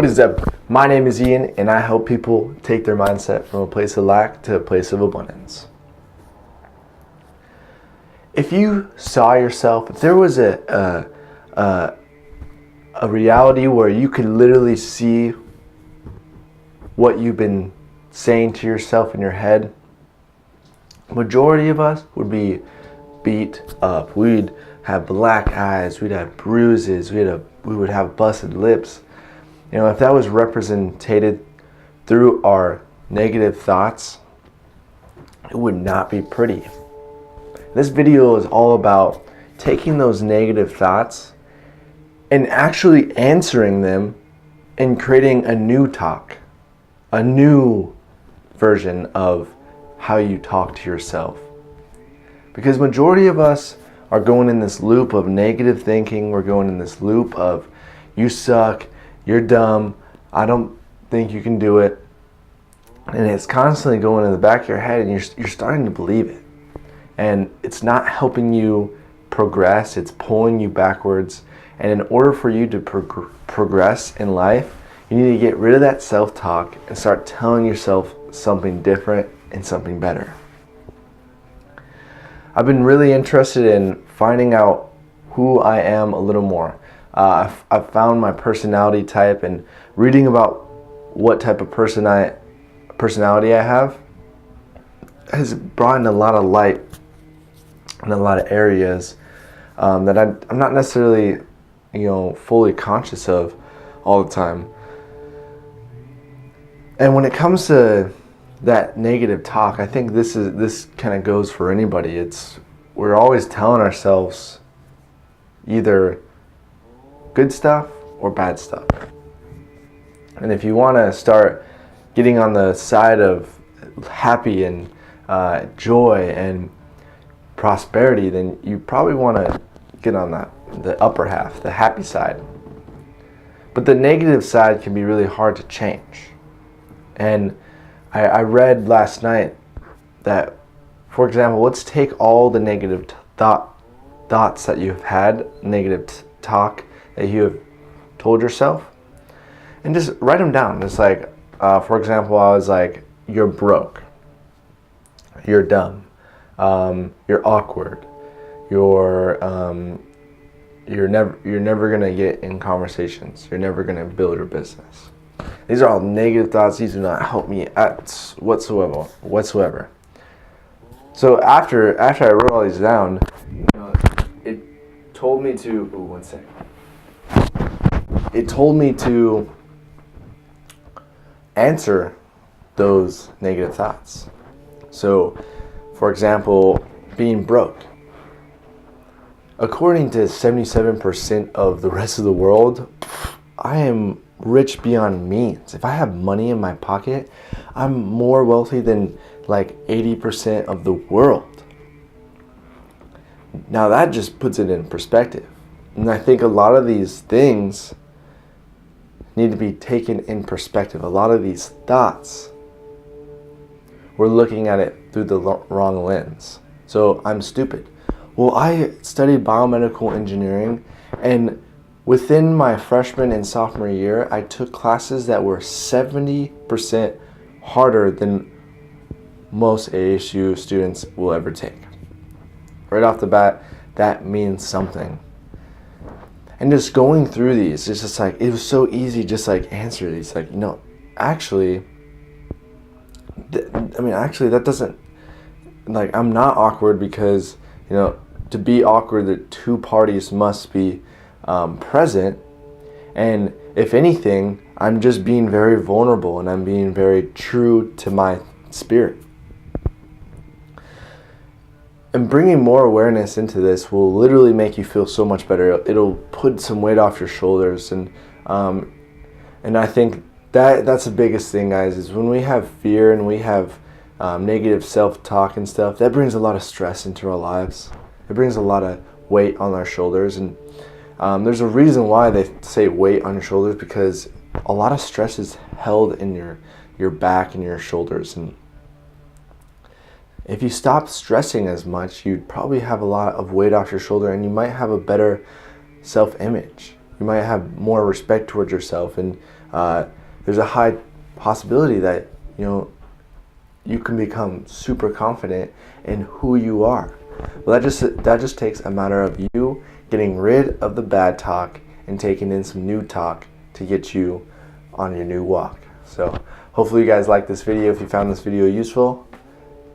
What is up? My name is Ian, and I help people take their mindset from a place of lack to a place of abundance. If you saw yourself, if there was a reality where you could literally see what you've been saying to yourself in your head, majority of us would be beat up. We'd have black eyes, we'd have bruises, we would have busted lips. You know, if that was represented through our negative thoughts, it would not be pretty. This video is all about taking those negative thoughts and actually answering them and creating a new talk, a new version of how you talk to yourself. Because majority of us are going in this loop of negative thinking. We're going in this loop of you suck, you're dumb, I don't think you can do it. And it's constantly going in the back of your head, and you're starting to believe it. And it's not helping you progress, it's pulling you backwards. And in order for you to progress in life, you need to get rid of that self-talk and start telling yourself something different and something better. I've been really interested in finding out who I am a little more. I've found my personality type, and reading about what type of personality I have has brought in a lot of light in a lot of areas that I'm not necessarily, fully conscious of all the time. And when it comes to that negative talk, I think this kind of goes for anybody. We're always telling ourselves either good stuff or bad stuff. And if you want to start getting on the side of happy and joy and prosperity, then you probably want to get on the upper half, the happy side. But the negative side can be really hard to change. And I read last night that, for example, let's take all the negative thoughts that you've had, negative talk that you have told yourself, and just write them down. It's like, for example, I was like, you're broke, you're dumb, you're awkward, you're never gonna get in conversations, you're never gonna build your business. These are all negative thoughts. These do not help me whatsoever. So after I wrote all these down, it told me to. It told me to answer those negative thoughts. So, for example, being broke. According to 77% of the rest of the world, I am rich beyond means. If I have money in my pocket, I'm more wealthy than like 80% of the world. Now that just puts it in perspective. And I think a lot of these things need to be taken in perspective. A lot of these thoughts, we're looking at it through the wrong lens. So I'm stupid. Well, I studied biomedical engineering, and within my freshman and sophomore year, I took classes that were 70% harder than most ASU students will ever take. Right off the bat, that means something. And just going through these, it's just like, it was so easy just like answer these. Like, actually, that doesn't, like, I'm not awkward because, to be awkward, the two parties must be present. And if anything, I'm just being very vulnerable and I'm being very true to my spirit. And bringing more awareness into this will literally make you feel so much better. It'll put some weight off your shoulders. And I think that's the biggest thing, guys, is when we have fear and we have negative self-talk and stuff, that brings a lot of stress into our lives. It brings a lot of weight on our shoulders. And there's a reason why they say weight on your shoulders, because a lot of stress is held in your back and your shoulders. And if you stop stressing as much, you'd probably have a lot of weight off your shoulder, and you might have a better self-image. You might have more respect towards yourself, and there's a high possibility that, you know, you can become super confident in who you are. Well, that just takes a matter of you getting rid of the bad talk and taking in some new talk to get you on your new walk. So hopefully you guys like this video. If you found this video useful,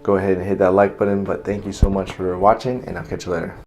go ahead and hit that like button. But thank you so much for watching, and I'll catch you later.